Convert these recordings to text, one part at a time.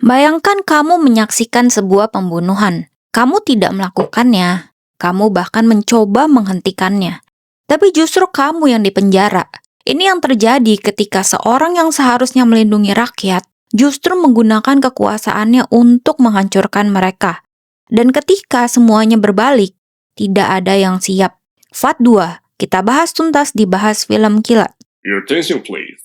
Bayangkan kamu menyaksikan sebuah pembunuhan. Kamu tidak melakukannya. Kamu bahkan mencoba menghentikannya. Tapi justru kamu yang dipenjara. Ini yang terjadi ketika seorang yang seharusnya melindungi rakyat justru menggunakan kekuasaannya untuk menghancurkan mereka. Dan ketika semuanya berbalik, tidak ada yang siap. Fat 2, kita bahas tuntas di Bahas Film Kilat. Your attention please.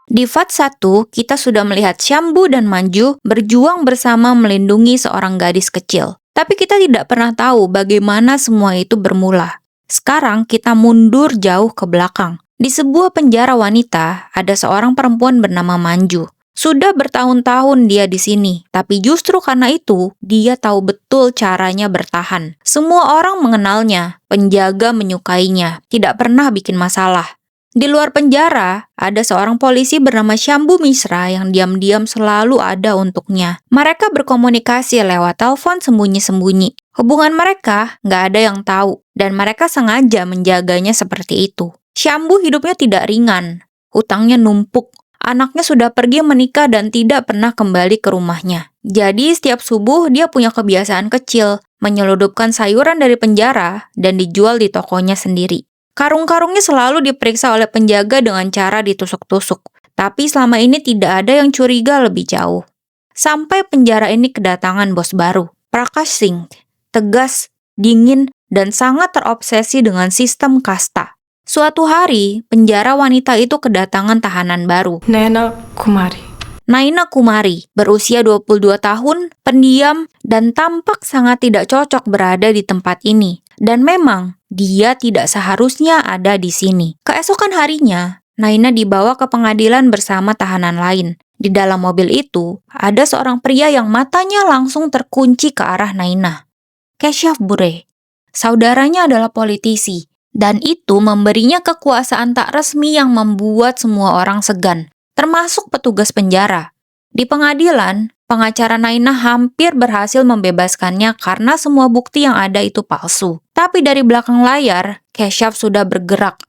Di Fat 1, kita sudah melihat Syambu dan Manju berjuang bersama melindungi seorang gadis kecil. Tapi kita tidak pernah tahu bagaimana semua itu bermula. Sekarang kita mundur jauh ke belakang. Di sebuah penjara wanita, ada seorang perempuan bernama Manju. Sudah bertahun-tahun dia di sini, tapi justru karena itu, dia tahu betul caranya bertahan. Semua orang mengenalnya, penjaga menyukainya, tidak pernah bikin masalah. Di luar penjara, ada seorang polisi bernama Syambu Misra yang diam-diam selalu ada untuknya. Mereka berkomunikasi lewat telepon sembunyi-sembunyi. Hubungan mereka nggak ada yang tahu, dan mereka sengaja menjaganya seperti itu. Syambu hidupnya tidak ringan, hutangnya numpuk. Anaknya sudah pergi menikah dan tidak pernah kembali ke rumahnya. Jadi setiap subuh dia punya kebiasaan kecil, menyeludupkan sayuran dari penjara dan dijual di tokonya sendiri. Karung-karungnya selalu diperiksa oleh penjaga dengan cara ditusuk-tusuk. Tapi selama ini tidak ada yang curiga lebih jauh. Sampai penjara ini kedatangan bos baru, Prakash Singh. Tegas, dingin, dan sangat terobsesi dengan sistem kasta. Suatu hari, penjara wanita itu kedatangan tahanan baru. Naina Kumari. Naina Kumari, berusia 22 tahun, pendiam, dan tampak sangat tidak cocok berada di tempat ini. Dan memang, dia tidak seharusnya ada di sini. Keesokan harinya, Naina dibawa ke pengadilan bersama tahanan lain. Di dalam mobil itu, ada seorang pria yang matanya langsung terkunci ke arah Naina. Keshav Bure. Saudaranya adalah politisi. Dan itu memberinya kekuasaan tak resmi yang membuat semua orang segan, termasuk petugas penjara. Di pengadilan, pengacara Naina hampir berhasil membebaskannya karena semua bukti yang ada itu palsu. Tapi dari belakang layar, Keshav sudah bergerak.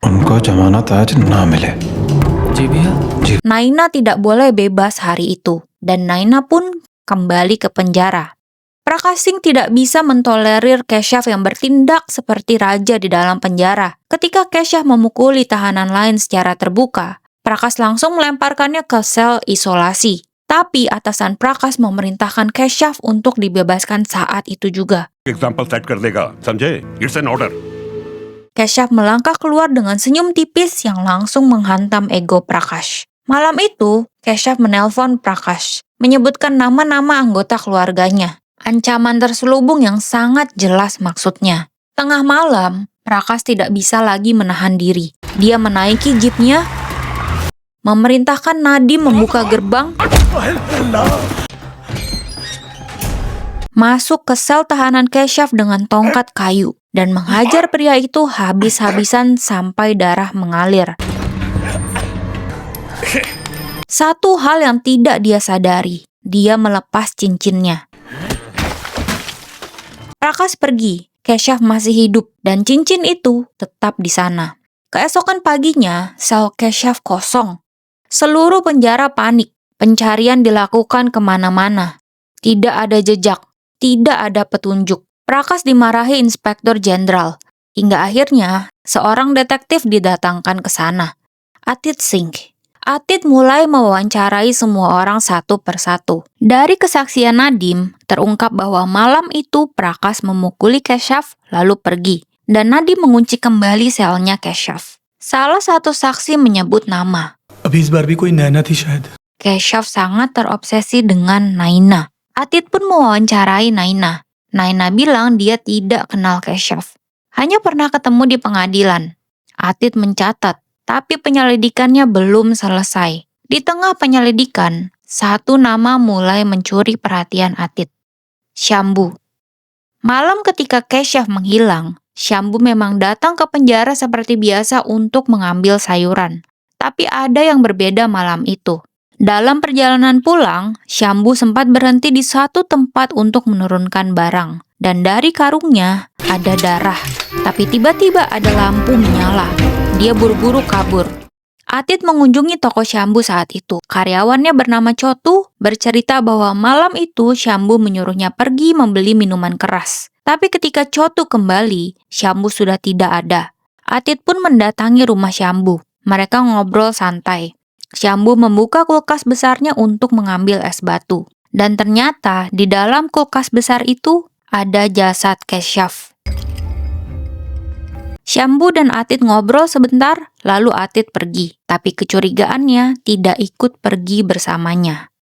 Naina tidak boleh bebas hari itu, dan Naina pun kembali ke penjara. Prakash Singh tidak bisa mentolerir Keshav yang bertindak seperti raja di dalam penjara. Ketika Keshav memukuli tahanan lain secara terbuka, Prakash langsung melemparkannya ke sel isolasi. Tapi atasan Prakash memerintahkan Keshav untuk dibebaskan saat itu juga. Example set kar dega, samjhe? It's an order. Keshav melangkah keluar dengan senyum tipis yang langsung menghantam ego Prakash. Malam itu, Keshav menelpon Prakash, menyebutkan nama-nama anggota keluarganya. Ancaman terselubung yang sangat jelas maksudnya. Tengah malam, Prakash tidak bisa lagi menahan diri. Dia menaiki jeepnya, memerintahkan Nadim membuka gerbang, masuk ke sel tahanan Keshav dengan tongkat kayu, dan menghajar pria itu habis-habisan sampai darah mengalir. Satu hal yang tidak dia sadari, dia melepas cincinnya. Prakash pergi, Keshav masih hidup, dan cincin itu tetap di sana. Keesokan paginya, sel Keshav kosong. Seluruh penjara panik, pencarian dilakukan kemana-mana. Tidak ada jejak, tidak ada petunjuk. Prakash dimarahi Inspektur Jenderal, hingga akhirnya seorang detektif didatangkan ke sana. Atit Singh. Atit mulai mewawancarai semua orang satu persatu. Dari kesaksian Nadim, terungkap bahwa malam itu Prakash memukuli Keshav lalu pergi, dan Nadim mengunci kembali selnya Keshav. Salah satu saksi menyebut nama. Keshav sangat terobsesi dengan Naina. Atit pun mewawancarai Naina. Naina bilang dia tidak kenal Keshav, hanya pernah ketemu di pengadilan. Atit mencatat, tapi penyelidikannya belum selesai. Di tengah penyelidikan, satu nama mulai mencuri perhatian Atit. Syambu. Malam ketika Keshav menghilang, Syambu memang datang ke penjara seperti biasa untuk mengambil sayuran. Tapi ada yang berbeda malam itu. Dalam perjalanan pulang, Syambu sempat berhenti di satu tempat untuk menurunkan barang. Dan dari karungnya ada darah. Tapi tiba-tiba ada lampu menyala. Dia buru-buru kabur. Atit mengunjungi toko Syambu saat itu. Karyawannya bernama Chotu bercerita bahwa malam itu Syambu menyuruhnya pergi membeli minuman keras. Tapi ketika Chotu kembali, Syambu sudah tidak ada. Atit pun mendatangi rumah Syambu. Mereka ngobrol santai. Syambu membuka kulkas besarnya untuk mengambil es batu. Dan ternyata di dalam kulkas besar itu ada jasad Keshav. Syambu dan Atit ngobrol sebentar, lalu Atit pergi. Tapi kecurigaannya tidak ikut pergi bersamanya.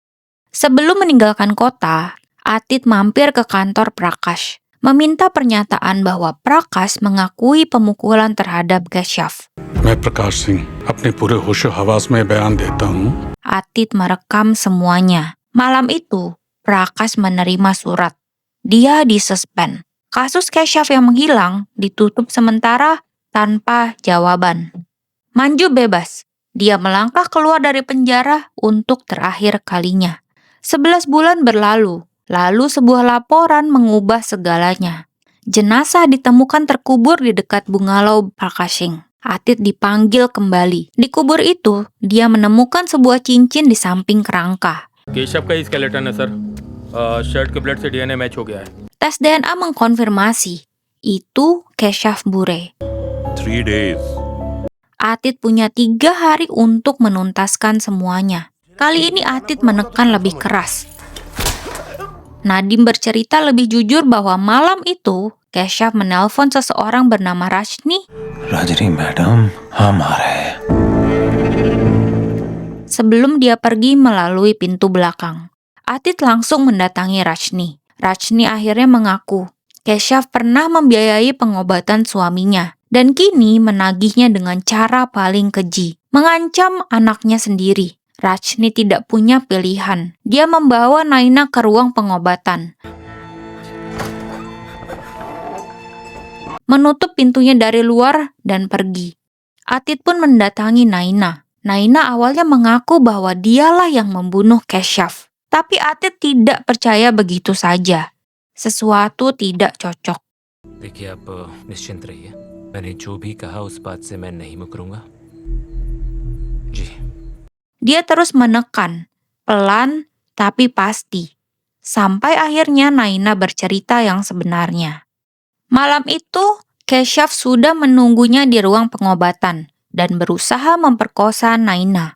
Sebelum meninggalkan kota, Atit mampir ke kantor Prakash, meminta pernyataan bahwa Prakash mengakui pemukulan terhadap Keshav. मैं प्रकाश सिंह अपने पूरे होशो हवास में बयान देता हूँ। Atit merekam semuanya. Malam itu, Prakash menerima surat. Dia disuspend. Kasus Keshav yang menghilang ditutup sementara tanpa jawaban. Manju bebas. Dia melangkah keluar dari penjara untuk terakhir kalinya. 11 bulan berlalu, lalu sebuah laporan mengubah segalanya. Jenazah ditemukan terkubur di dekat bungalow Prakash Singh. Atit dipanggil kembali. Di kubur itu, dia menemukan sebuah cincin di samping kerangka. Keshav का ही स्केलेटन है sir. Shirt के ब्लड से DNA match हो गया है। Tes DNA mengkonfirmasi, itu Keshav Bure. 3 days. Atit punya 3 hari untuk menuntaskan semuanya. Kali ini Atit menekan lebih keras. Nadim bercerita lebih jujur bahwa malam itu, Keshav menelpon seseorang bernama Rajni. Rajni madam हम आ रहे हैं। Sebelum dia pergi melalui pintu belakang. Atit langsung mendatangi Rajni. Rajni akhirnya mengaku, Keshav pernah membiayai pengobatan suaminya, dan kini menagihnya dengan cara paling keji, mengancam anaknya sendiri. Rajni tidak punya pilihan. Dia membawa Naina ke ruang pengobatan. Menutup pintunya dari luar dan pergi. Atit pun mendatangi Naina. Naina awalnya mengaku bahwa dialah yang membunuh Keshav. Tapi Atit tidak percaya begitu saja. Sesuatu tidak cocok. देखिए आप निश्चिंत रहिए मैंने जो भी कहा उस बात से मैं नहीं मुकरूंगा जी। Dia terus menekan, pelan tapi pasti. Sampai akhirnya Naina bercerita yang sebenarnya. Malam itu, Keshav sudah menunggunya di ruang pengobatan dan berusaha memperkosa Naina.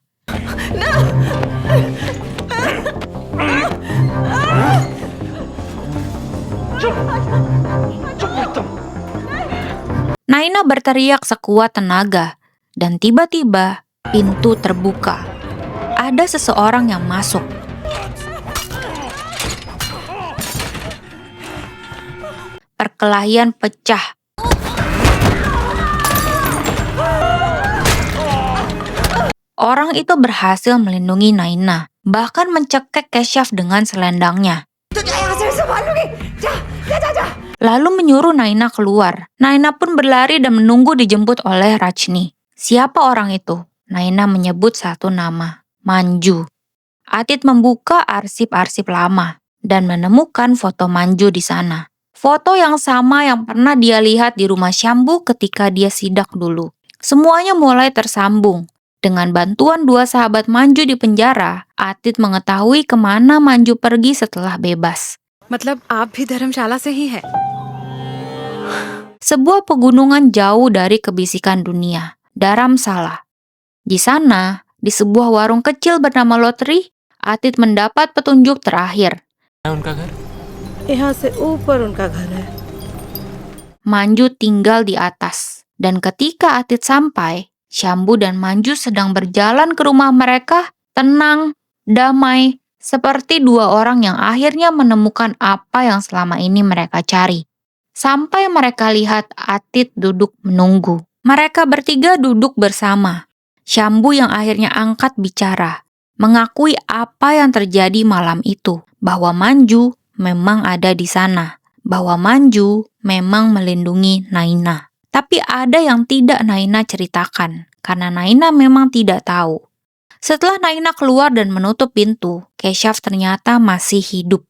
Naina berteriak sekuat tenaga, dan tiba-tiba pintu terbuka. Ada seseorang yang masuk. Perkelahian pecah. Orang itu berhasil melindungi Naina, bahkan mencekik Keshav dengan selendangnya. Lalu menyuruh Naina keluar. Naina pun berlari dan menunggu dijemput oleh Rajni. Siapa orang itu? Naina menyebut satu nama, Manju. Atit membuka arsip-arsip lama dan menemukan foto Manju di sana. Foto yang sama yang pernah dia lihat di rumah Syambu ketika dia sidak dulu. Semuanya mulai tersambung. Dengan bantuan 2 sahabat Manju di penjara, Atit mengetahui kemana Manju pergi setelah bebas. मतलब आप भी धर्मशाला से ही है? Sebuah pegunungan jauh dari kebisikan dunia, Dharamsala. Di sana, di sebuah warung kecil bernama Lotri, Atit mendapat petunjuk terakhir. उनका घर यहाँ से ऊपर उनका घर है। Manju tinggal di atas. Dan ketika Atit sampai, Syambu dan Manju sedang berjalan ke rumah mereka, tenang, damai, seperti 2 orang yang akhirnya menemukan apa yang selama ini mereka cari. Sampai mereka lihat Atit duduk menunggu. Mereka bertiga duduk bersama. Syambu yang akhirnya angkat bicara, mengakui apa yang terjadi malam itu, bahwa Manju memang ada di sana, bahwa Manju memang melindungi Naina. Tapi ada yang tidak Naina ceritakan, karena Naina memang tidak tahu. Setelah Naina keluar dan menutup pintu, Keshav ternyata masih hidup.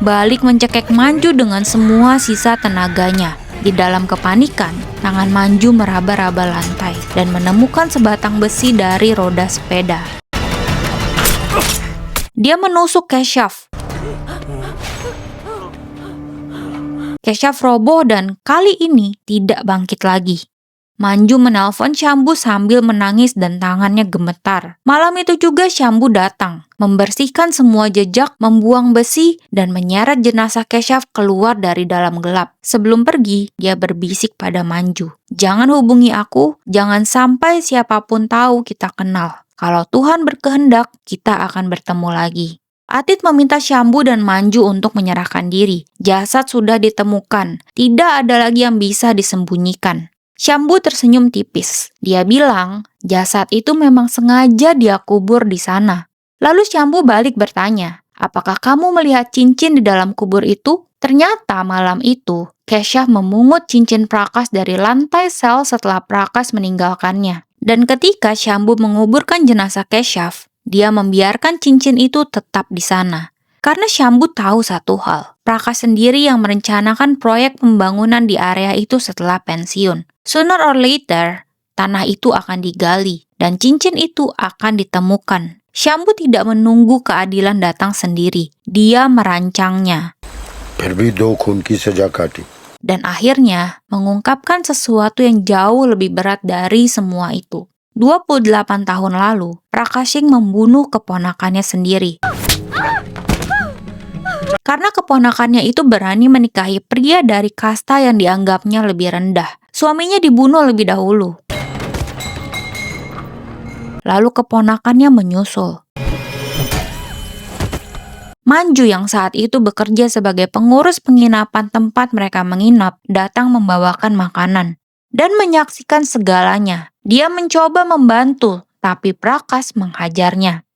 Balik mencekik Manju dengan semua sisa tenaganya. Di dalam kepanikan, tangan Manju meraba-raba lantai dan menemukan sebatang besi dari roda sepeda. Dia menusuk Keshav. Keshav roboh dan kali ini tidak bangkit lagi. Manju menelpon Syambu sambil menangis dan tangannya gemetar. Malam itu juga Syambu datang, membersihkan semua jejak, membuang besi, dan menyeret jenazah Keshav keluar dari dalam gelap. Sebelum pergi, dia berbisik pada Manju, "Jangan hubungi aku, jangan sampai siapapun tahu kita kenal. Kalau Tuhan berkehendak, kita akan bertemu lagi." Atit meminta Syambu dan Manju untuk menyerahkan diri. Jasad sudah ditemukan, tidak ada lagi yang bisa disembunyikan. Syambu tersenyum tipis. Dia bilang, jasad itu memang sengaja dia kubur di sana. Lalu Syambu balik bertanya, "Apakah kamu melihat cincin di dalam kubur itu?" Ternyata malam itu, Keshav memungut cincin Prakas dari lantai sel setelah Prakas meninggalkannya. Dan ketika Syambu menguburkan jenazah Keshav, dia membiarkan cincin itu tetap di sana. Karena Syambu tahu satu hal, Prakas sendiri yang merencanakan proyek pembangunan di area itu setelah pensiun. Sooner or later, tanah itu akan digali dan cincin itu akan ditemukan. Syambu tidak menunggu keadilan datang sendiri. Dia merancangnya. फिर भी 2 खून की सजा काटी। Dan akhirnya mengungkapkan sesuatu yang jauh lebih berat dari semua itu. 28 tahun lalu, Prakash Singh membunuh keponakannya sendiri. Karena keponakannya itu berani menikahi pria dari kasta yang dianggapnya lebih rendah. Suaminya dibunuh lebih dahulu. Lalu keponakannya menyusul. Manju yang saat itu bekerja sebagai pengurus penginapan tempat mereka menginap, datang membawakan makanan dan menyaksikan segalanya. Dia mencoba membantu, tapi Prakash menghajarnya.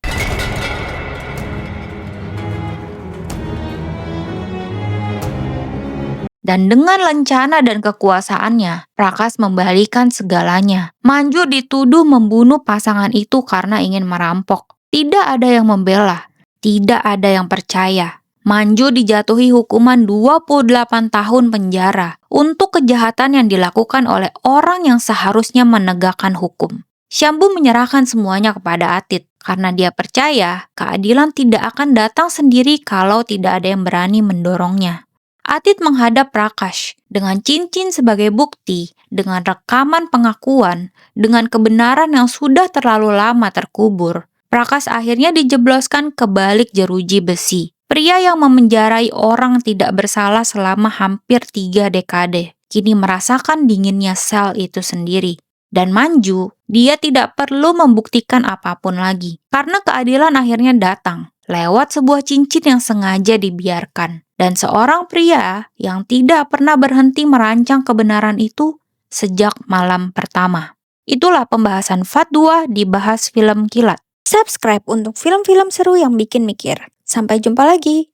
Dan dengan lencana dan kekuasaannya, Prakash membalikan segalanya. Manju dituduh membunuh pasangan itu karena ingin merampok. Tidak ada yang membela, tidak ada yang percaya. Manju dijatuhi hukuman 28 tahun penjara untuk kejahatan yang dilakukan oleh orang yang seharusnya menegakkan hukum. Syambu menyerahkan semuanya kepada Atit karena dia percaya keadilan tidak akan datang sendiri kalau tidak ada yang berani mendorongnya. Atit menghadap Prakash dengan cincin sebagai bukti, dengan rekaman pengakuan, dengan kebenaran yang sudah terlalu lama terkubur. Prakash akhirnya dijebloskan ke balik jeruji besi. Pria yang memenjarai orang tidak bersalah selama hampir 3 dekade, kini merasakan dinginnya sel itu sendiri. Dan Manju, dia tidak perlu membuktikan apapun lagi, karena keadilan akhirnya datang lewat sebuah cincin yang sengaja dibiarkan. Dan seorang pria yang tidak pernah berhenti merancang kebenaran itu sejak malam pertama. Itulah pembahasan Fatwa di Bahas Film Kilat. Subscribe untuk film-film seru yang bikin mikir. Sampai jumpa lagi.